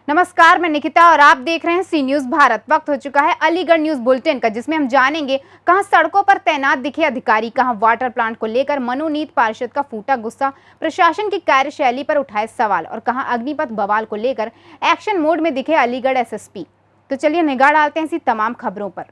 नमस्कार, मैं निकिता और आप देख रहे हैं सी न्यूज भारत। वक्त हो चुका है अलीगढ़ न्यूज बुलेटिन का, जिसमें हम जानेंगे कहां सड़कों पर तैनात दिखे अधिकारी, कहां वाटर प्लांट को लेकर मनोनीत पार्षद का फूटा गुस्सा, प्रशासन की कार्यशैली पर उठाए सवाल और कहां अग्निपथ बवाल को लेकर एक्शन मोड में दिखे अलीगढ़ एसएसपी। तो चलिए निगाह डालते हैं इसी तमाम खबरों पर।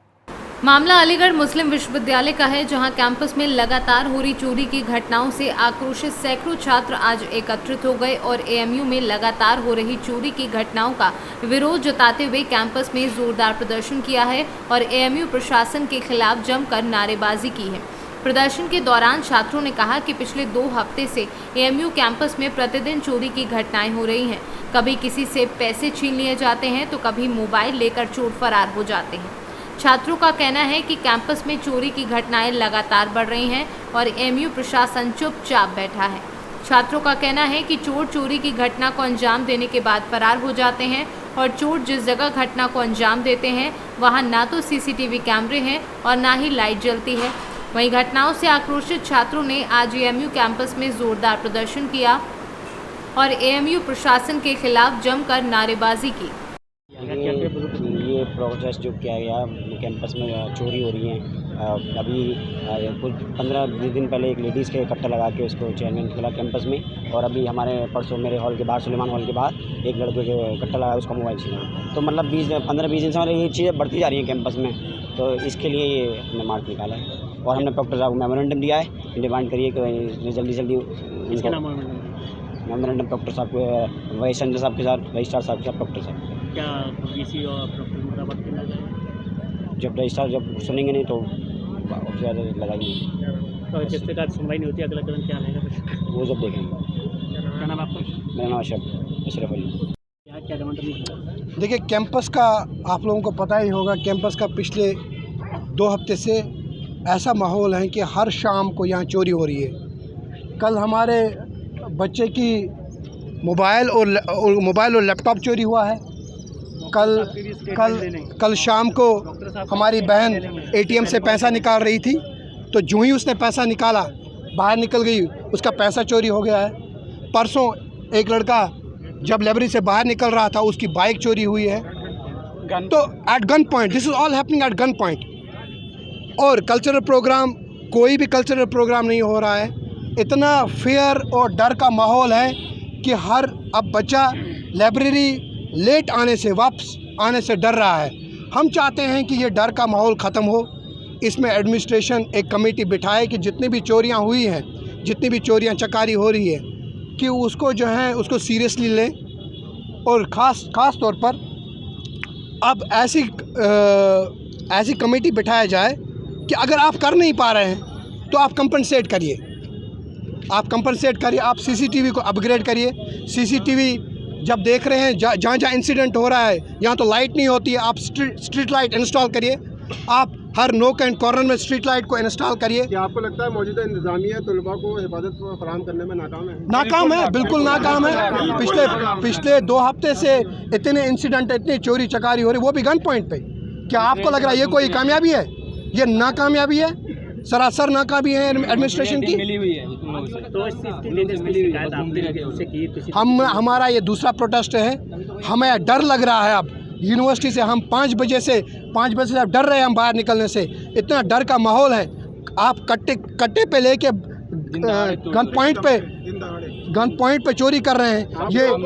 मामला अलीगढ़ मुस्लिम विश्वविद्यालय का है, जहां कैंपस में लगातार हो रही चोरी की घटनाओं से आक्रोशित सैकड़ों छात्र आज एकत्रित हो गए और एएमयू में लगातार हो रही चोरी की घटनाओं का विरोध जताते हुए कैंपस में जोरदार प्रदर्शन किया है और एएमयू प्रशासन के खिलाफ जमकर नारेबाजी की है। प्रदर्शन के दौरान छात्रों ने कहा कि पिछले 2 हफ्ते से एएमयू कैंपस में प्रतिदिन चोरी की घटनाएं हो रही हैं। कभी किसी से पैसे छीन लिए जाते हैं तो कभी मोबाइल लेकर चोर फरार हो जाते हैं। छात्रों का कहना है कि कैंपस में चोरी की घटनाएं लगातार बढ़ रही हैं और एएमयू प्रशासन चुपचाप बैठा है। छात्रों का कहना है कि चोर चोरी की घटना को अंजाम देने के बाद फरार हो जाते हैं और चोर जिस जगह घटना को अंजाम देते हैं वहां ना तो सीसीटीवी कैमरे हैं और ना ही लाइट जलती है। वहीं घटनाओं से आक्रोशित छात्रों ने आज एएमयू कैंपस में जोरदार प्रदर्शन किया और एएमयू प्रशासन के खिलाफ जमकर नारेबाजी की। ये प्रोसेस जो किया गया कैंपस में चोरी हो रही है। अभी कुछ 15-20 दिन पहले एक लेडीज़ के कट्टा लगा के उसको चेयरमैन मिला कैंपस में, और अभी हमारे परसों मेरे हॉल के बाहर सुलेमान हॉल के बाहर एक लड़के के कट्टा लगा उसका मोबाइल छीना। तो मतलब 15-20 दिन से हमारी ये चीज़ें बढ़ती जा रही हैं कैंपस में, तो इसके लिए ये हमने मार्च निकाला है और हमने डॉक्टर साहब को मेमोरेंडम दिया है, डिमांड करिए कि जल्दी मेमोरेंडम डॉक्टर साहब को वाइस चंद्र साहब के साथ, रजिस्ट्रार साहब के साथ, डॉक्टर साहब क्या पीसी और प्रॉपर्टी मुरादाबाद के लगा, जब रजिस्ट्रार जब सुनेंगे नहीं तो उससे ज़्यादा लगाएंगे। तो किस प्रकार सुनवाई नहीं होती, अगला कदम क्या रहेगा वो जब देखेंगे। क्या नाम आपका? मेरा नाम अशरफ अली। क्या डिमांड? देखिए, कैंपस का आप लोगों को पता ही होगा, कैंपस का पिछले 2 हफ्ते से ऐसा माहौल है कि हर शाम को यहाँ चोरी हो रही है। कल हमारे बच्चे की मोबाइल और लैपटॉप चोरी हुआ है। कल शाम को हमारी बहन एटीएम से पैसा निकाल रही थी, तो जो ही उसने पैसा निकाला बाहर निकल गई, उसका पैसा चोरी हो गया है। परसों एक लड़का जब लाइब्रेरी से बाहर निकल रहा था, उसकी बाइक चोरी हुई है। तो at gun point, this is all happening at gun point. और कल्चरल प्रोग्राम, कोई भी कल्चरल प्रोग्राम नहीं हो रहा है। इतना फियर और डर का माहौल है कि अब बच्चा लाइब्रेरी लेट आने से, वापस आने से डर रहा है। हम चाहते हैं कि ये डर का माहौल ख़त्म हो। इसमें एडमिनिस्ट्रेशन एक कमेटी बिठाए कि जितनी भी चोरियां हुई हैं, जितनी भी चोरियां चकारी हो रही है, कि उसको जो है उसको सीरियसली लें। और ख़ास तौर पर अब ऐसी कमेटी बिठाया जाए कि अगर आप कर नहीं पा रहे हैं तो आप कंपनसेट करिए, आप सीसीटीवी को अपग्रेड करिए। सीसीटीवी जब देख रहे हैं जहाँ इंसिडेंट हो रहा है, यहाँ तो लाइट नहीं होती है, आप स्ट्रीट लाइट इंस्टॉल करिए। आप हर नोक एंड कॉर्नर में स्ट्रीट लाइट को इंस्टॉल करिए। क्या आपको लगता है मौजूदा इंतजामिया तलबा को हिफाजत फराहम करने में नाकाम है? बिल्कुल नाकाम है। पिछले 2 हफ्ते से इतने इंसिडेंट, इतनी चोरी चकारी हो रही, वो भी गन पॉइंट पे। क्या आपको लग रहा है ये कोई कामयाबी है? ये नाकामयाबी है, सरासर नाकामी है एडमिनिस्ट्रेशन की। हमारा ये दूसरा प्रोटेस्ट है। हमें डर लग रहा है, अब यूनिवर्सिटी से हम 5 बजे से अब डर रहे हैं हम बाहर निकलने से। इतना डर का माहौल है। आप कट्टे पे लेके गन पॉइंट पे चोरी कर रहे हैं।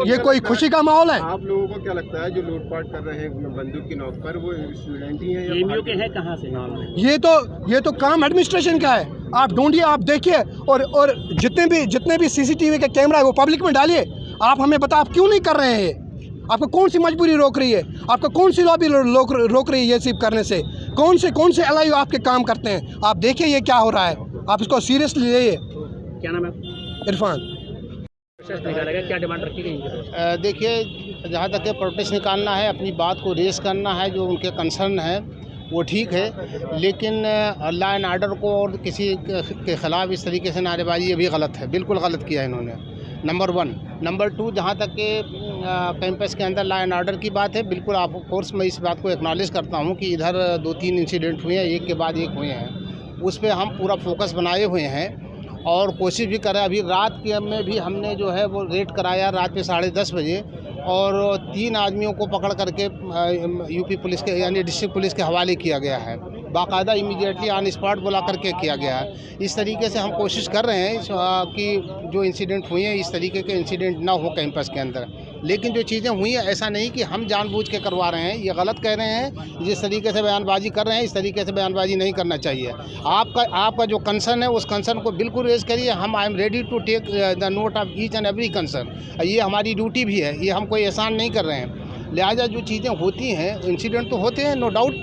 ये कोई खुशी का माहौल है? आप लोगों को क्या लगता है जो लूटपाट कर रहे हैं बंदूक की नोक पर, वो स्टूडेंट ही हैं या के हैं? कहाँ से? ये तो काम एडमिनिस्ट्रेशन का है। आप ढूंढिए, आप देखिए, और जितने भी सीसीटीवी के कैमरा है वो पब्लिक में डालिए। आप हमें बता, आप क्यों नहीं कर रहे हैं? आपको कौन सी मजबूरी रोक रही है? आपको कौन सी लॉबी रोक रही है ये सिर्फ करने से? कौन से एलआईयू आपके काम करते हैं? आप देखिए ये क्या हो रहा है, आप इसको सीरियसली लीजिए। क्या नाम है? इरफान। क्या डिमांड रखी गई? देखिए, जहाँ तक प्रोटेस्ट निकालना है, अपनी बात को रेस करना है, जो उनके कंसर्न है वो ठीक है, लेकिन लॉ एंड आर्डर को और किसी के ख़िलाफ़ इस तरीके से नारेबाजी, ये भी गलत है, बिल्कुल गलत किया है इन्होंने। नंबर 1। नंबर 2, जहाँ तक के कैंपस के अंदर लॉ एंड आर्डर की बात है, बिल्कुल ऑफ कोर्स मैं इस बात को एक्नॉलेज करता हूँ कि इधर 2-3 इंसिडेंट हुए हैं, एक के बाद एक हुए हैं। उस पर हम पूरा फोकस बनाए हुए हैं और कोशिश भी कर रहे हैं। अभी रात के में भी हमने जो है वो रेड कराया रात में 10:30 बजे, और 3 आदमियों को पकड़ करके यूपी पुलिस के यानी डिस्ट्रिक्ट पुलिस के हवाले किया गया है। बाकायदा इमीडिएटली ऑन स्पॉट बुला करके किया गया है। इस तरीके से हम कोशिश कर रहे हैं कि जो इंसिडेंट हुए हैं इस तरीके के इंसिडेंट ना हो कैंपस के अंदर। लेकिन जो चीज़ें हुई हैं ऐसा नहीं कि हम जानबूझ के करवा रहे हैं, ये गलत कह रहे हैं। जिस तरीके से बयानबाजी कर रहे हैं इस तरीके से बयानबाजी नहीं करना चाहिए। आपका जो कंसर्न है उस कंसर्न को बिल्कुल रेज करिए। हम I am ready to take the note of each and every concern. ये हमारी ड्यूटी भी है, ये हम कोई एहसान नहीं कर रहे हैं। लिहाजा जो चीज़ें होती हैं इंसिडेंट तो होते हैं नो डाउट।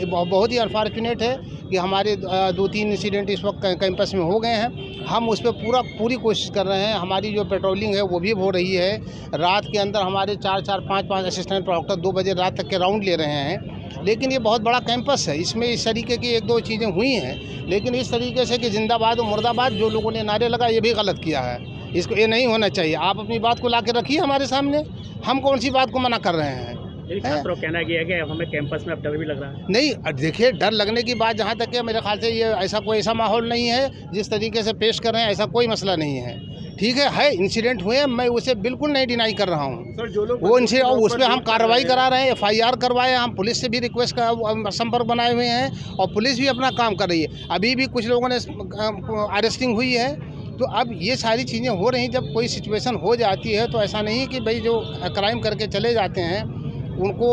बहुत ही अनफॉर्चुनेट है कि हमारे 2-3 इंसिडेंट इस वक्त कैंपस में हो गए हैं। हम उस पर पूरी कोशिश कर रहे हैं। हमारी जो पेट्रोलिंग है वो भी हो रही है। रात के अंदर हमारे 4-4, 5-5 असिस्टेंट प्रोक्टर 2 बजे रात तक के राउंड ले रहे हैं। लेकिन ये बहुत बड़ा कैंपस है, इसमें इस तरीके की 1-2 चीज़ें हुई हैं। लेकिन इस तरीके से कि जिंदाबाद और मुर्दाबाद जो लोगों ने नारे लगा ये भी गलत किया है। इसको ये नहीं होना चाहिए। आप अपनी बात को ला के रखिए हमारे सामने, हम कौन सी बात को मना कर रहे हैं। छात्रों का कहना यह है कि हमें कैंपस में अब डर भी लग रहा है। नहीं देखिए, डर लगने की बात जहाँ तक है मेरे ख्याल से ये ऐसा माहौल नहीं है जिस तरीके से पेश कर रहे हैं, ऐसा कोई मसला नहीं है। ठीक है इंसिडेंट हुए, मैं उसे बिल्कुल नहीं डिनाई कर रहा हूँ। वो इंसिडेंट उस पर हम कार्रवाई करा रहे हैं, FIR करवाए, हम पुलिस से भी रिक्वेस्ट का संपर्क बनाए हुए हैं और पुलिस भी अपना काम कर रही है। अभी भी कुछ लोगों ने अरेस्टिंग हुई है। तो अब ये सारी चीज़ें हो रही। जब कोई सिचुएशन हो जाती है तो ऐसा नहीं है कि भाई जो क्राइम करके चले जाते हैं उनको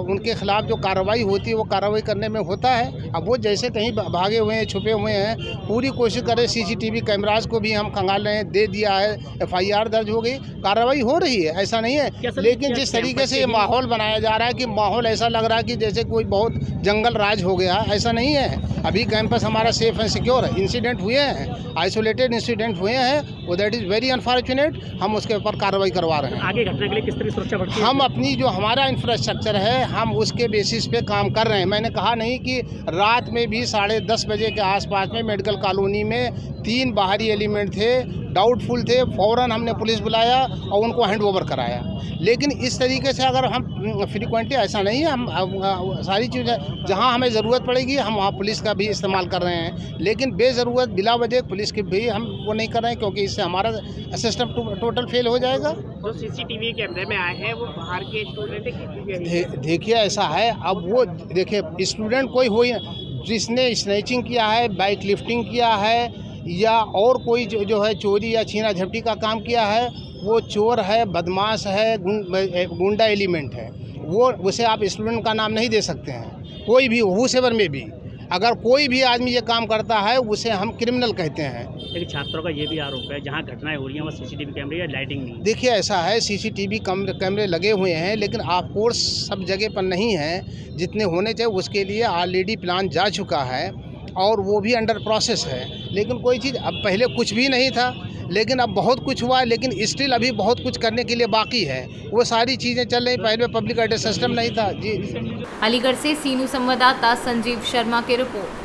उनके खिलाफ जो कार्रवाई होती है वो कार्रवाई करने में होता है। अब वो जैसे कहीं भागे हुए हैं, छुपे हुए हैं, पूरी कोशिश करें। CCTV कैमराज को भी हम खंगाल रहे हैं, दे दिया है, FIR दर्ज हो गई, कार्रवाई हो रही है, ऐसा नहीं है। लेकिन जिस तरीके से ये माहौल बनाया जा रहा है कि माहौल ऐसा लग रहा है कि जैसे कोई बहुत जंगल राज हो गया, ऐसा नहीं है। अभी कैंपस हमारा सेफ एंड सिक्योर है। इंसिडेंट हुए हैं, आइसोलेटेड इंसिडेंट हुए हैं, वो दैट इज़ वेरी अनफॉर्चुनेट। हम उसके ऊपर कार्रवाई करवा रहे हैं। आगे घटना के लिए किस तरह सुरक्षा बढ़ती है? हम अपनी जो हमारा इंफ्रास्ट्रक्चर है हम उसके बेसिस पे काम कर रहे हैं। मैंने कहा नहीं कि रात में भी 10:30 बजे के आसपास में मेडिकल कॉलोनी में 3 बाहरी एलिमेंट थे, डाउटफुल थे। फ़ौरन हमने पुलिस बुलाया और उनको हैंड ओवर कराया। लेकिन इस तरीके से अगर हम फ्रिक्वेंटली ऐसा नहीं है, हम सारी चीज़ें जहां हमें ज़रूरत पड़ेगी हम वहां पुलिस का भी इस्तेमाल कर रहे हैं। लेकिन बेज़रूरत बिला वजह पुलिस की भी हम वो नहीं कर रहे हैं, क्योंकि इससे हमारा सिस्टम टोटल फेल हो जाएगा। जो CCTV कैमरे में आए हैं वो बाहर के स्टूडेंट देखिए ऐसा है, अब वो देखिए स्टूडेंट कोई हो जिसने स्नैचिंग किया है, बाइक लिफ्टिंग किया है या और कोई जो है चोरी या छीना झपटी का काम किया है, वो चोर है, बदमाश है, गुंडा एलिमेंट है। वो उसे आप स्टूडेंट का नाम नहीं दे सकते हैं। कोई भी हुसेवर में भी अगर कोई भी आदमी ये काम करता है उसे हम क्रिमिनल कहते हैं। लेकिन छात्रों का ये भी आरोप है जहाँ घटनाएं हो रही हैं वो CCTV कैमरे या लाइटिंग नहीं। देखिए ऐसा है, CCTV कैमरे लगे हुए हैं, लेकिन ऑफ कोर्स सब जगह पर नहीं है। जितने होने चाहिए उसके लिए ऑलरेडी प्लान जा चुका है और वो भी अंडर प्रोसेस है। लेकिन कोई चीज़ अब पहले कुछ भी नहीं था, लेकिन अब बहुत कुछ हुआ है, लेकिन स्टिल अभी बहुत कुछ करने के लिए बाकी है। वो सारी चीज़ें चल रही। पहले पब्लिक एड्रेस सिस्टम नहीं था जी। अलीगढ़ से सीनू संवाददाता संजीव शर्मा की रिपोर्ट।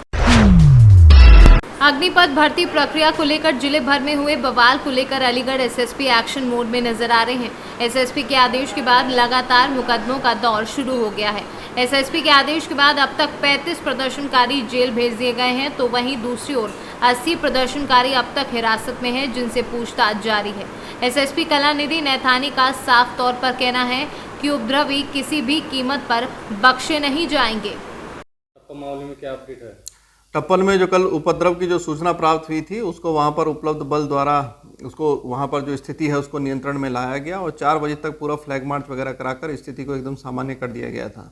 अग्निपथ भर्ती प्रक्रिया को लेकर जिले भर में हुए बवाल को लेकर अलीगढ़ SSP एक्शन मोड में नजर आ रहे हैं। SSP के आदेश के बाद लगातार मुकदमों का दौर शुरू हो गया है। SSP के आदेश के बाद अब तक 35 प्रदर्शनकारी जेल भेज दिए गए हैं, तो वहीं दूसरी ओर 80 प्रदर्शनकारी अब तक हिरासत में हैं, जिनसे पूछताछ जारी है। SSP कलानिधि नैथानी का साफ तौर पर कहना है कि उपद्रवी किसी भी कीमत पर बख्शे नहीं जाएंगे। मामले में क्या अपडेट है? टप्पल में जो कल उपद्रव की जो सूचना प्राप्त हुई थी उसको वहां पर उपलब्ध बल द्वारा उसको वहां पर जो स्थिति है उसको नियंत्रण में लाया गया और 4 बजे तक पूरा फ्लैग मार्च वगैरह कराकर स्थिति को एकदम सामान्य कर दिया गया था।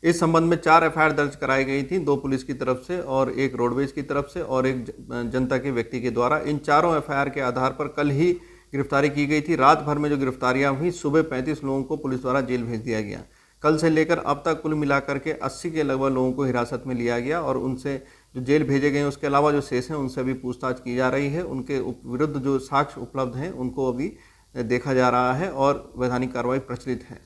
इस संबंध में 4 FIR दर्ज कराई गई थी, 2 पुलिस की तरफ से और 1 रोडवेज की तरफ से और 1 जनता के व्यक्ति के द्वारा। इन चारों FIR के आधार पर कल ही गिरफ्तारी की गई थी। रात भर में जो गिरफ्तारियां हुई, सुबह 35 लोगों को पुलिस द्वारा जेल भेज दिया गया। कल से लेकर अब तक कुल मिलाकर के 80 के लगभग लोगों को हिरासत में लिया गया और उनसे जो जेल भेजे गए उसके अलावा जो शेष हैं उनसे भी पूछताछ की जा रही है। उनके विरुद्ध जो साक्ष्य उपलब्ध हैं उनको अभी देखा जा रहा है और वैधानिक कार्रवाई प्रचलित है।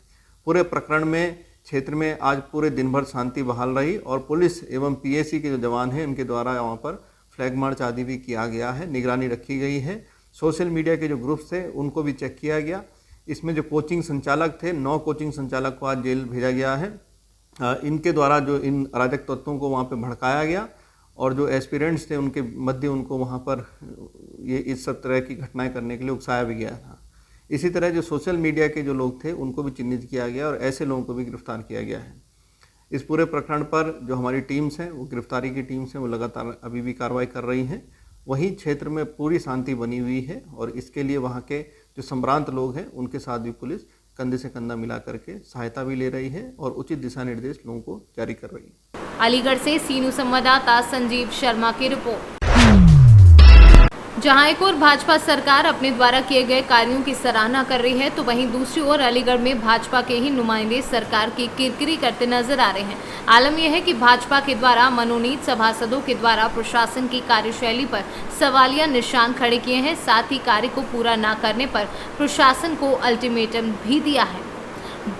पूरे प्रकरण में क्षेत्र में आज पूरे दिन भर शांति बहाल रही और पुलिस एवं PAC के जो जवान हैं उनके द्वारा वहाँ पर फ्लैग मार्च आदि भी किया गया है, निगरानी रखी गई है। सोशल मीडिया के जो ग्रुप्स थे उनको भी चेक किया गया। इसमें जो कोचिंग संचालक थे, 9 कोचिंग संचालक को आज जेल भेजा गया है। इनके द्वारा जो इन अराजक तत्वों को वहाँ पे भड़काया गया और जो एस्पिरेंट्स थे उनके मध्य उनको वहाँ पर ये इस सब तरह की घटनाएं करने के लिए उकसाया भी गया था। इसी तरह जो सोशल मीडिया के जो लोग थे उनको भी चिन्हित किया गया और ऐसे लोगों को भी गिरफ्तार किया गया है। इस पूरे प्रकरण पर जो हमारी टीम्स हैं, वो गिरफ्तारी की टीम्स हैं, वो लगातार अभी भी कार्रवाई कर रही हैं। वहीं क्षेत्र में पूरी शांति बनी हुई है और इसके लिए वहाँ के जो संभ्रांत लोग हैं उनके साथ भी पुलिस कंधे से कंधा मिला करके सहायता भी ले रही है और उचित दिशा निर्देश लोगों को जारी कर रही है। अलीगढ़ से सीनू संवाददाता संजीव शर्मा की रिपोर्ट। जहां एक ओर भाजपा सरकार अपने द्वारा किए गए कार्यों की सराहना कर रही है, तो वहीं दूसरी ओर अलीगढ़ में भाजपा के ही नुमाइंदे सरकार की किरकिरी करते नजर आ रहे हैं। आलम यह है कि भाजपा के द्वारा मनोनीत सभासदों के द्वारा प्रशासन की कार्यशैली पर सवालिया निशान खड़े किए हैं। साथ ही कार्य को पूरा न करने पर प्रशासन को अल्टीमेटम भी दिया है।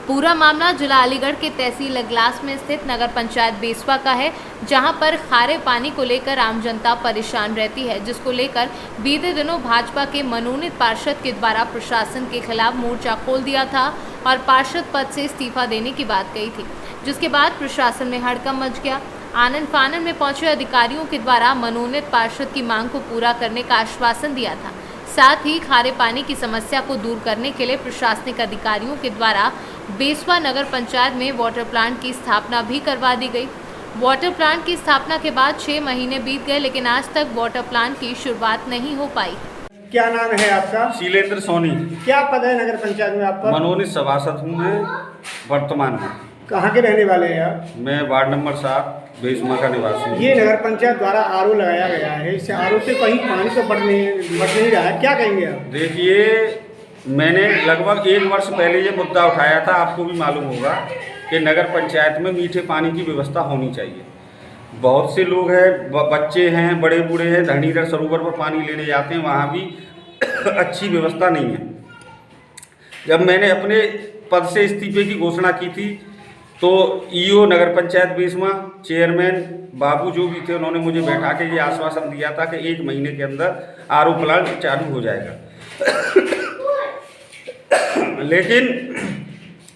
पूरा मामला जिला अलीगढ़ के तहसील अगलास में स्थित नगर पंचायत बेसवा का है, जहां पर खारे पानी को लेकर आम जनता परेशान रहती है, जिसको लेकर बीते दिनों भाजपा के मनोनीत पार्षद के द्वारा प्रशासन के खिलाफ मोर्चा खोल दिया था और पार्षद पद से इस्तीफा देने की बात कही थी, जिसके बाद प्रशासन में हड़कंप मच गया। आनन फानन में पहुंचे अधिकारियों के द्वारा मनोनीत पार्षद की मांग को पूरा करने का आश्वासन दिया था। साथ ही खारे पानी की समस्या को दूर करने के लिए प्रशासनिक अधिकारियों के द्वारा बेसवा नगर पंचायत में वाटर प्लांट की स्थापना भी करवा दी गई। वाटर प्लांट की स्थापना के बाद 6 महीने बीत गए, लेकिन आज तक वाटर प्लांट की शुरुआत नहीं हो पाई। क्या नाम है आपका? शीलेंद्र सोनी। क्या पद है नगर पंचायत में आपका? मनोनीत सभासद हूँ मैं वर्तमान में। कहाँ के रहने वाले हैं आप? मैं वार्ड नंबर 7 बेसमा का निवासी हूँ। ये नगर पंचायत द्वारा आरओ लगाया गया है, इससे आरओ से कहीं पानी तो बढ़ नहीं रहा है, क्या कहेंगे आप? देखिए, मैंने लगभग 1 वर्ष पहले ये मुद्दा उठाया था। आपको भी मालूम होगा कि नगर पंचायत में मीठे पानी की व्यवस्था होनी चाहिए। बहुत से लोग हैं, बच्चे हैं, बड़े बूढ़े हैं, धरणीधर सरोवर पर पानी लेने जाते हैं, वहाँ भी अच्छी व्यवस्था नहीं है। जब मैंने अपने पद से इस्तीफे की घोषणा की थी तो ईओ नगर पंचायत बेसमा, चेयरमैन बाबू जो भी थे, उन्होंने मुझे बैठा के ये आश्वासन दिया था कि 1 महीने के अंदर आरओ प्लांट चालू हो जाएगा। लेकिन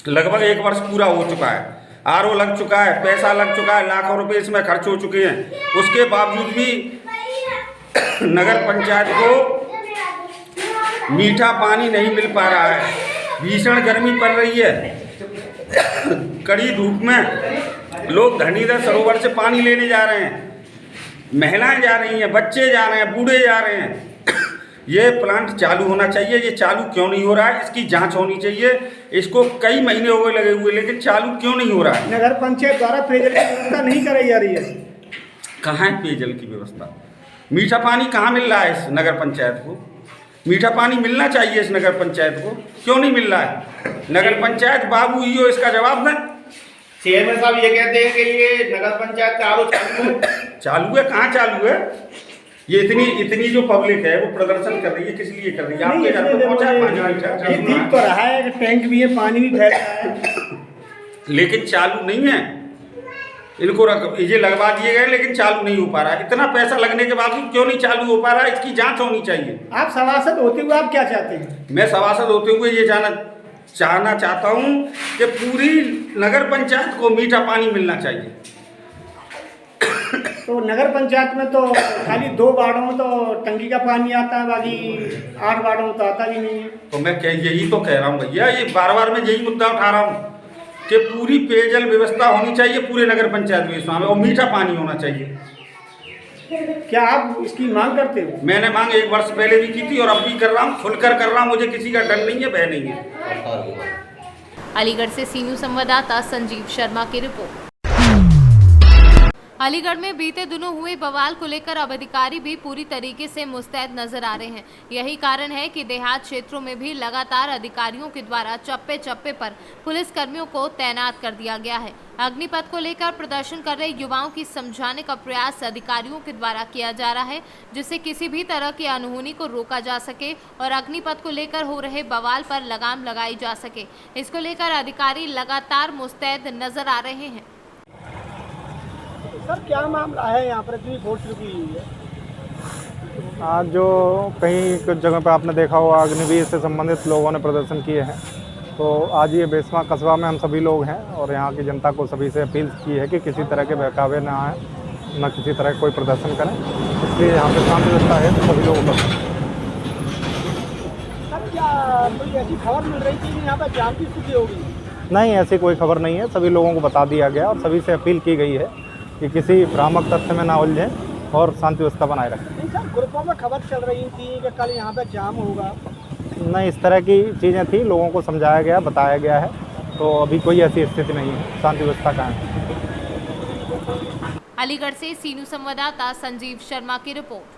लगभग 1 वर्ष पूरा हो चुका है, आरओ लग चुका है, पैसा लग चुका है, लाखों रुपए इसमें खर्च हो चुके हैं। उसके बावजूद भी नगर पंचायत को मीठा पानी नहीं मिल पा रहा है। भीषण गर्मी पड़ रही है, कड़ी धूप में लोग धरणीधर सरोवर से पानी लेने जा रहे हैं, महिलाएं जा रही हैं, बच्चे जा रहे हैं, बूढ़े जा रहे हैं। ये प्लांट चालू होना चाहिए। ये चालू क्यों नहीं हो रहा है, इसकी जांच होनी चाहिए। इसको कई महीने हो गए लगे हुए, लेकिन चालू क्यों नहीं हो रहा है? नगर पंचायत द्वारा पेयजल की व्यवस्था नहीं कराई जा रही है। कहाँ है पेयजल की व्यवस्था? मीठा पानी कहाँ मिल रहा है इस नगर पंचायत को? मीठा पानी मिलना चाहिए इस नगर पंचायत को, क्यों नहीं मिल रहा है? नगर पंचायत बाबू ईओ इसका जवाब दें। चेयरमैन साहब ये कहते हैं कि ये नगर पंचायत का आरओ चालू है, कहाँ चालू है? ये इतनी जो पब्लिक है वो प्रदर्शन कर रही है, किस लिए कर रही है? आपके घर पे पहुंचा पानी ठीक तो रहा है, टैंक भी है, पानी भी फैल रहा है, लेकिन चालू नहीं है। इनको ये लगवा दिए गए, लेकिन चालू नहीं हो पा रहा है। इतना पैसा लगने के बावजूद क्यों नहीं चालू हो पा रहा है, इसकी जांच होनी चाहिए। आप सभासद होते हुए आप क्या चाहते हैं? मैं सभासद होते हुए ये चाहना चाहता हूँ कि पूरी नगर पंचायत को मीठा पानी मिलना चाहिए। तो नगर पंचायत में तो खाली 2 वार्डों में तो टंकी का पानी आता है, बाकी 8 वार्डों में तो आता भी नहीं है। तो मैं यही तो कह रहा हूँ भैया, ये बार मैं यही मुद्दा उठा रहा हूँ कि पूरी पेयजल व्यवस्था होनी चाहिए पूरे नगर पंचायत बेसवा में, और मीठा पानी होना चाहिए। क्या आप इसकी मांग करते हो? मैंने मांग 1 वर्ष पहले भी की थी और अब भी कर रहा हूँ, खुलकर कर रहा हूँ। मुझे किसी का डर नहीं है, भय नहीं है। अलीगढ़ से सीनू संवाददाता संजीव शर्मा की रिपोर्ट। अलीगढ़ में बीते दिनों हुए बवाल को लेकर अब अधिकारी भी पूरी तरीके से मुस्तैद नजर आ रहे हैं। यही कारण है कि देहात क्षेत्रों में भी लगातार अधिकारियों के द्वारा चप्पे चप्पे पर पुलिस कर्मियों को तैनात कर दिया गया है। अग्निपथ को लेकर प्रदर्शन कर रहे युवाओं की समझाने का प्रयास अधिकारियों के द्वारा किया जा रहा है, जिससे किसी भी तरह की अनहोनी को रोका जा सके और अग्निपथ को लेकर हो रहे बवाल पर लगाम लगाई जा सके। इसको लेकर अधिकारी लगातार मुस्तैद नजर आ रहे हैं। सर क्या मामला है यहाँ पर इतनी फोर्स रुकी हुई है? आज जो कहीं कुछ जगह पर आपने देखा होगा अग्निवीर से संबंधित लोगों ने प्रदर्शन किए हैं, तो आज ये बेसवा कस्बा में हम सभी लोग हैं और यहाँ की जनता को सभी से अपील की है कि किसी तरह के बहकावे ना आए, न किसी तरह का कोई प्रदर्शन करें। इसलिए यहाँ पे शांति व्यवस्था है तो सभी लोग सर क्या कोई ऐसी खबर मिल रही थी कि यहाँ पर जाम की स्थिति होगी? नहीं, ऐसी कोई खबर नहीं है। सभी लोगों को बता दिया गया और सभी से अपील की गई है कि किसी भ्रामक तथ्य में ना उलझें और शांति व्यवस्था बनाए रखें। नहीं सर, ग्रुपों में खबर चल रही थी कि कल यहाँ पर जाम होगा। नहीं, इस तरह की चीज़ें थी, लोगों को समझाया गया, बताया गया है, तो अभी कोई ऐसी स्थिति नहीं है, शांति व्यवस्था कायम है। अलीगढ़ से सीनू संवाददाता संजीव शर्मा की रिपोर्ट।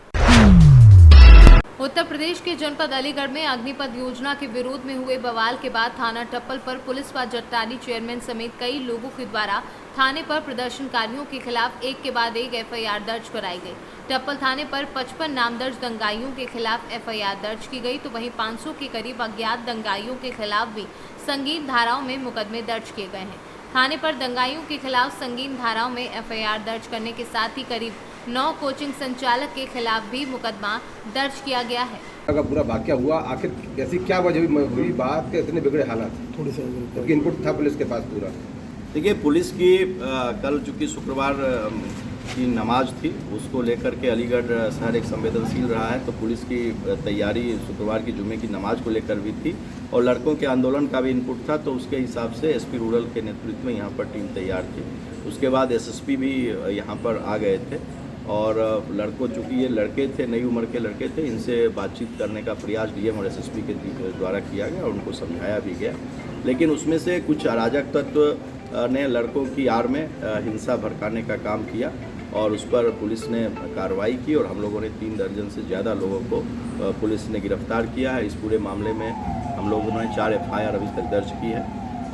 उत्तर प्रदेश के जनपद अलीगढ़ में अग्निपथ योजना के विरोध में हुए बवाल के बाद थाना टप्पल पर पुलिस व जट्टानी चेयरमैन समेत कई लोगों के द्वारा थाने पर प्रदर्शनकारियों के खिलाफ एक के बाद एक एफआईआर दर्ज कराई गई। टप्पल थाने पर 55 नामदर्ज दंगाइयों के खिलाफ एफआईआर दर्ज की गई, तो वहीं 500 के करीब अज्ञात दंगाइयों के खिलाफ भी संगीन धाराओं में मुकदमे दर्ज किए गए हैं। थाने पर दंगाइयों के खिलाफ संगीन धाराओं में एफआईआर दर्ज करने के साथ ही करीब 9 कोचिंग संचालक के खिलाफ भी मुकदमा दर्ज किया गया है। अगर पूरा वाकया हुआ, आखिर ऐसी क्या वजह हुई बात के इतने बिगड़े हालात? थोड़ी सा इनपुट था पुलिस के पास पूरा। देखिए, पुलिस की कल चूँकि शुक्रवार की नमाज थी, उसको लेकर के अलीगढ़ शहर एक संवेदनशील रहा है, तो पुलिस की तैयारी शुक्रवार की जुमे की नमाज को लेकर भी थी और लड़कों के आंदोलन का भी इनपुट था, तो उसके हिसाब से एसपी रूरल के नेतृत्व में यहाँ पर टीम तैयार थी। उसके बाद एसएसपी भी यहाँ पर आ गए थे और लड़कों, चूँकि ये लड़के थे, नई उम्र के लड़के थे, इनसे बातचीत करने का प्रयास डीएम और एसएसपी के द्वारा किया गया और उनको समझाया भी गया, लेकिन उसमें से कुछ अराजक तत्व ने लड़कों की आड़ में हिंसा भड़काने का काम किया और उस पर पुलिस ने कार्रवाई की और हम लोगों ने 3 दर्जन से ज़्यादा लोगों को पुलिस ने गिरफ्तार किया है। इस पूरे मामले में हम लोगों ने 4 एफआईआर अभी तक दर्ज की है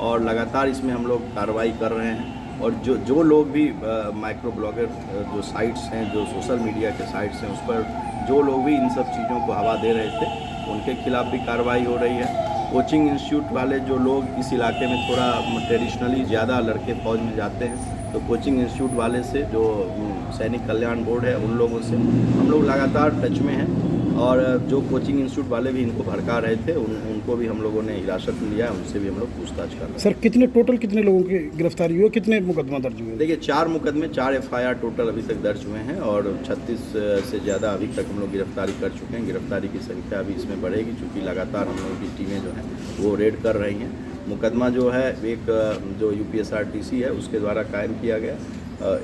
और लगातार इसमें हम लोग कार्रवाई कर रहे हैं और जो लोग भी माइक्रो ब्लॉगर जो साइट्स हैं, जो सोशल मीडिया के साइट्स हैं, उस पर जो लोग भी इन सब चीज़ों को हवा दे रहे थे, उनके खिलाफ भी कार्रवाई हो रही है। कोचिंग इंस्टीट्यूट वाले जो लोग इस इलाके में थोड़ा ट्रेडिशनली ज़्यादा लड़के फौज में जाते हैं, तो कोचिंग इंस्टीट्यूट वाले से जो सैनिक कल्याण बोर्ड है, उन लोगों से हम लोग लगातार टच में हैं और जो कोचिंग इंस्टीट्यूट वाले भी इनको भड़का रहे थे, उनको भी हम लोगों ने हिरासत में लिया, उनसे भी हम लोग पूछताछ कर रहे हैं। सर, कितने लोगों की गिरफ्तारी हुई, कितने मुकदमा दर्ज हुए? देखिए, 4 मुकदमे, 4 एफआईआर टोटल अभी तक दर्ज हुए हैं और 36 से ज़्यादा अभी तक हम लोग गिरफ्तारी कर चुके हैं। गिरफ्तारी की संख्या अभी इसमें बढ़ेगी, चूँकि लगातार हम लोगों की टीमें जो हैं वो रेड कर रही हैं। मुकदमा जो है एक जो यूपीएसआरटीसी है उसके द्वारा कायम किया गया,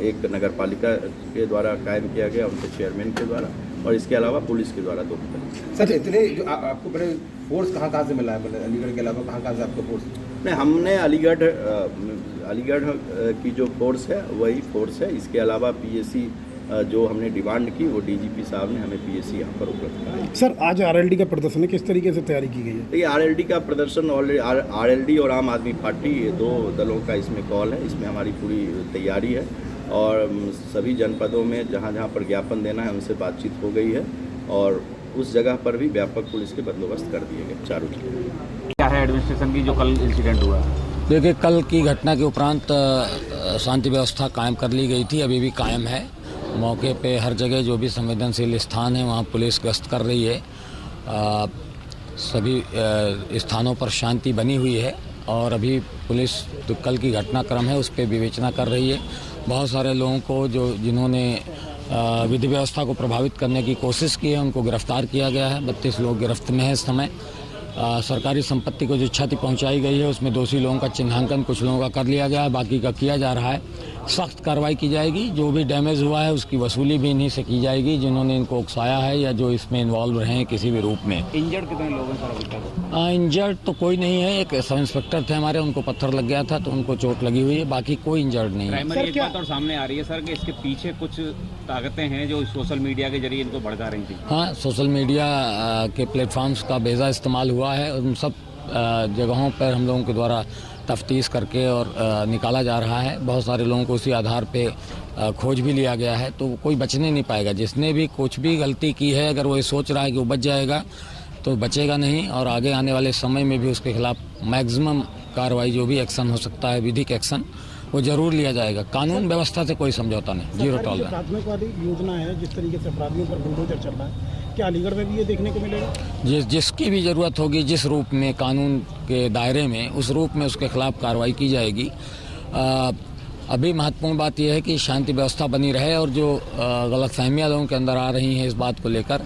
एक नगर पालिका के द्वारा कायम किया गया, उनके चेयरमैन के द्वारा, और इसके अलावा पुलिस के द्वारा 2 मुकदमे। सर, इतने जो आपको बड़े फोर्स कहाँ से मिला है? मतलब अलीगढ़ के अलावा कहाँ से आपको फोर्स? नहीं, हमने अलीगढ़ की जो फोर्स है वही फोर्स है। इसके अलावा पीएसी जो हमने डिमांड की, वो डीजीपी साहब ने हमें पीएसी यहाँ पर उपलब्ध कराई। सर, आज आरएलडी का प्रदर्शन है, किस तरीके से तैयारी की गई है? देखिए, आरएलडी का प्रदर्शन ऑलरेडी आरएलडी और आम आदमी पार्टी, ये 2 दलों का इसमें कॉल है। इसमें हमारी पूरी तैयारी है और सभी जनपदों में जहाँ जहाँ पर ज्ञापन देना है उनसे बातचीत हो गई है और उस जगह पर भी व्यापक पुलिस के बंदोबस्त कर दिए गए चारों जगह। क्या है एडमिनिस्ट्रेशन की जो कल इंसिडेंट हुआ? देखिए, कल की घटना के उपरांत शांति व्यवस्था कायम कर ली गई थी, अभी भी कायम है। मौके पे हर जगह जो भी संवेदनशील स्थान है वहाँ पुलिस गश्त कर रही है। सभी स्थानों पर शांति बनी हुई है और अभी पुलिस जो कल की घटनाक्रम है उस पर विवेचना कर रही है। बहुत सारे लोगों को जिन्होंने विधि व्यवस्था को प्रभावित करने की कोशिश की है उनको गिरफ्तार किया गया है। 32 लोग गिरफ्त में हैं इस समय। सरकारी संपत्ति को जो क्षति पहुंचाई गई है उसमें दोषी लोगों का चिन्हांकन कुछ लोगों का कर लिया गया है, बाकी का किया जा रहा है। सख्त कार्रवाई की जाएगी, जो भी डैमेज हुआ है उसकी वसूली भी इन्हीं से की जाएगी जिन्होंने इनको उकसाया है या जो इसमें इन्वॉल्व रहे हैं किसी भी रूप में। इंजर्ड कितने लोग हैं सर अभी तक? इंजर्ड तो कोई नहीं है, एक सब इंस्पेक्टर थे हमारे, उनको पत्थर लग गया था तो उनको चोट लगी हुई है, बाकी कोई इंजर्ड नहीं है। प्राइमरी एक बात और सामने आ रही है सर कि इसके पीछे कुछ ताकतें हैं जो सोशल मीडिया के जरिए इनको भड़का रही थी। हाँ, सोशल मीडिया के प्लेटफॉर्म्स का बेजा इस्तेमाल हुआ है। उन सब जगहों पर हम लोगों के द्वारा तफ्तीश करके और निकाला जा रहा है। बहुत सारे लोगों को उसी आधार पे खोज भी लिया गया है, तो कोई बचने नहीं पाएगा। जिसने भी कुछ भी गलती की है, अगर वो ये सोच रहा है कि वो बच जाएगा तो बचेगा नहीं और आगे आने वाले समय में भी उसके खिलाफ मैक्सिमम कार्रवाई, जो भी एक्शन हो सकता है, विधिक एक्शन, वो जरूर लिया जाएगा। कानून व्यवस्था से कोई समझौता नहीं, 0 टॉलरेंस। प्राथमिकवादी योजना है, जिस तरीके से अपराधियों पर बुलडोजर चल रहा है, क्या अलीगढ़ में भी ये देखने को मिलेगा? जिसकी भी ज़रूरत होगी, जिस रूप में कानून के दायरे में, उस रूप में उसके खिलाफ कार्रवाई की जाएगी। अभी महत्वपूर्ण बात यह है कि शांति व्यवस्था बनी रहे और जो गलतफहमियां लोगों के अंदर आ रही हैं इस बात को लेकर,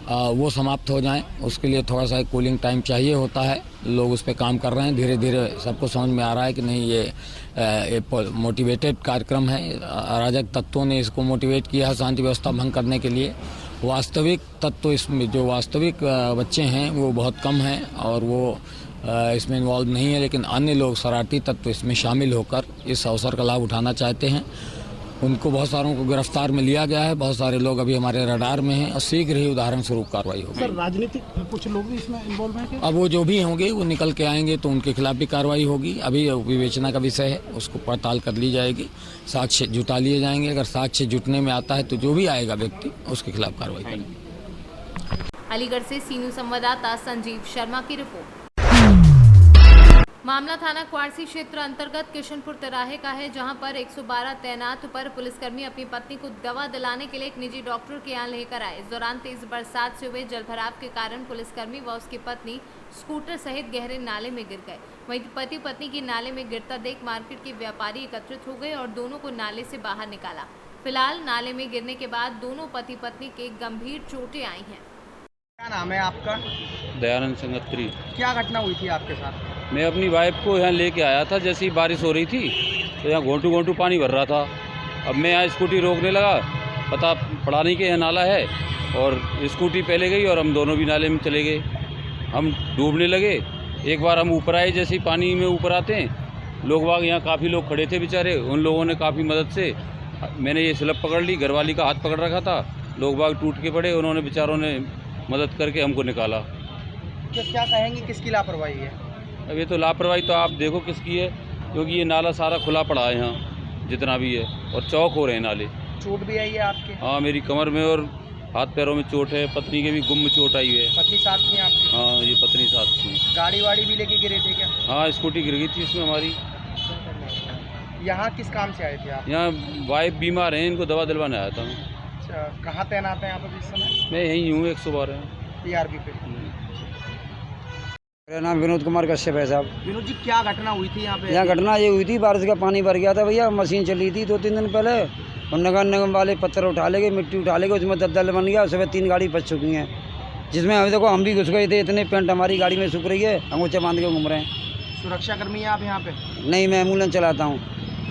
वो समाप्त हो जाएं। उसके लिए थोड़ा सा कूलिंग टाइम चाहिए होता है। लोग उस पर काम कर रहे हैं। धीरे धीरे सबको समझ में आ रहा है कि नहीं, ये मोटिवेटेड कार्यक्रम है। अराजक तत्वों ने इसको मोटिवेट किया है शांति व्यवस्था भंग करने के लिए। वास्तविक तत्व इसमें, जो वास्तविक बच्चे हैं वो बहुत कम हैं और वो इसमें इन्वॉल्व नहीं है, लेकिन अन्य लोग शरारती तत्व इसमें शामिल होकर इस अवसर का लाभ उठाना चाहते हैं। उनको बहुत सारों को गिरफ्तार में लिया गया है। बहुत सारे लोग अभी हमारे रडार में हैं और शीघ्र ही उदाहरण स्वरूप कार्रवाई होगी। सर, राजनीतिक कुछ लोग भी इसमें इन्वॉल्व हैं क्या? अब वो जो भी होंगे वो निकल के आएंगे तो उनके खिलाफ भी कार्रवाई होगी। अभी विवेचना का विषय है, उसको पड़ताल कर ली जाएगी, साक्ष्य जुटा लिए जाएंगे। अगर साक्ष्य जुटने में आता है तो जो भी आएगा व्यक्ति उसके खिलाफ कार्रवाई करेंगे। अलीगढ़ से सी न्यूज़ संवाददाता संजीव शर्मा की रिपोर्ट। मामला थाना क्वारसी क्षेत्र अंतर्गत किशनपुर तिराहे का है, जहां पर 112 तैनात पर पुलिसकर्मी अपनी पत्नी को दवा दिलाने के लिए एक निजी डॉक्टर के यहां लेकर आए। इस दौरान तेज बरसात से हुए जलभराव के कारण पुलिसकर्मी व उसकी पत्नी स्कूटर सहित गहरे नाले में गिर गए। वहीं पति पत्नी की नाले में गिरता देख मार्केट के व्यापारी एकत्रित हो गए और दोनों को नाले से बाहर निकाला। फिलहाल नाले में गिरने के बाद दोनों पति पत्नी के गंभीर चोटें आई हैं। क्या नाम है आपका? दयानंद संगत्री। क्या घटना हुई थी आपके साथ? मैं अपनी वाइफ को यहाँ लेके आया था। जैसे ही बारिश हो रही थी तो यहाँ घोंटू घोंटू पानी भर रहा था। अब मैं यहाँ स्कूटी रोकने लगा, पता पड़ा नहीं कि यहाँ नाला है, और स्कूटी पहले गई और हम दोनों भी नाले में चले गए। हम डूबने लगे। एक बार हम ऊपर आए, जैसे ही पानी में ऊपर आते हैं, लोग बाग यहाँ काफ़ी लोग खड़े थे बेचारे, उन लोगों ने काफ़ी मदद से मैंने ये स्लप पकड़ ली। घरवाली का हाथ पकड़ रखा था, लोग बाग टूट के पड़े, उन्होंने बेचारों ने मदद करके हमको निकाला। तो क्या कहेंगे, किसकी लापरवाही है? अब ये तो लापरवाही तो आप देखो किसकी है, क्योंकि ये नाला सारा खुला पड़ा है यहाँ जितना भी है, और चौक हो रहे हैं नाले। चोट भी आई है आपके? हाँ, मेरी कमर में और हाथ पैरों में चोट है। पत्नी के भी गुम में चोट आई है। पत्नी साथ थी आपकी? हाँ, ये पत्नी साथ थी। गाड़ी वाड़ी भी लेके गिरे थे क्या? हाँ, स्कूटी गिर गई थी इसमें हमारी। यहाँ किस काम से आए थे आप? यहाँ वाइफ बीमार है, इनको दवा दिलवाने आया था मैं। अच्छा, कहाँ तैनात हैं आप अभी इस समय? मैं यहीं हूँ 112 TRP पे। मेरा नाम विनोद कुमार कश्यप है साहब। विनोद जी, क्या घटना हुई थी यहाँ पे? यहाँ घटना ये हुई थी, बारिश का पानी भर गया था भैया, मशीन चल रही थी 2-3 दिन पहले, और नगर निगम वाले पत्थर उठा ले गए, मिट्टी उठा ले गए, उसमें दलदल बन गया। सुबह 3 गाड़ी फंस चुकी हैं, जिसमें अभी देखो हम भी घुस गए थे। इतने पेंट हमारी गाड़ी में सूख रही है, अंगूठे बांध के घूम रहे हैं। सुरक्षा कर्मी हैं आप यहाँ पे? नहीं, मैं एम्बुलेंस चलाता हूँ।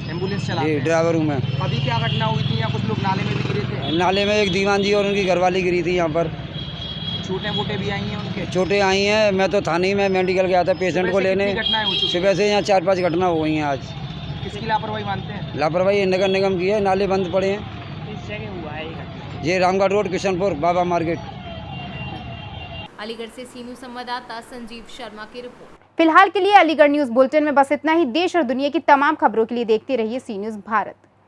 एम्बुलेंस चलाते हैं? ड्राइवर हूँ मैं। अभी क्या घटना हुई थी? यहाँ कुछ लोग नाले में भी गिरे थे? नाले में एक दीवान जी और उनकी घरवाली गिरी थी। यहाँ पर छोटे मोटे भी आई हैं उनके? चोटें आई हैं। मैं तो था नहीं, मैं मेडिकल गया था पेशेंट को लेने। सुबह से यहाँ 4-5 घटना हो गई हैं आज। किसकी लापरवाही मानते हैं? लापरवाही नगर निगम की है, नाले बंद पड़े हैं। किस जगह हुआ है ये? ये रामगढ़ रोड, किशनपुर, बाबा मार्केट। अलीगढ़ से सी न्यूज़ संवाददाता संजीव शर्मा की रिपोर्ट। फिलहाल के लिए अलीगढ़ न्यूज बुलेटिन में बस इतना ही। देश और दुनिया की तमाम खबरों के लिए देखते रहिए सी न्यूज़ भारत।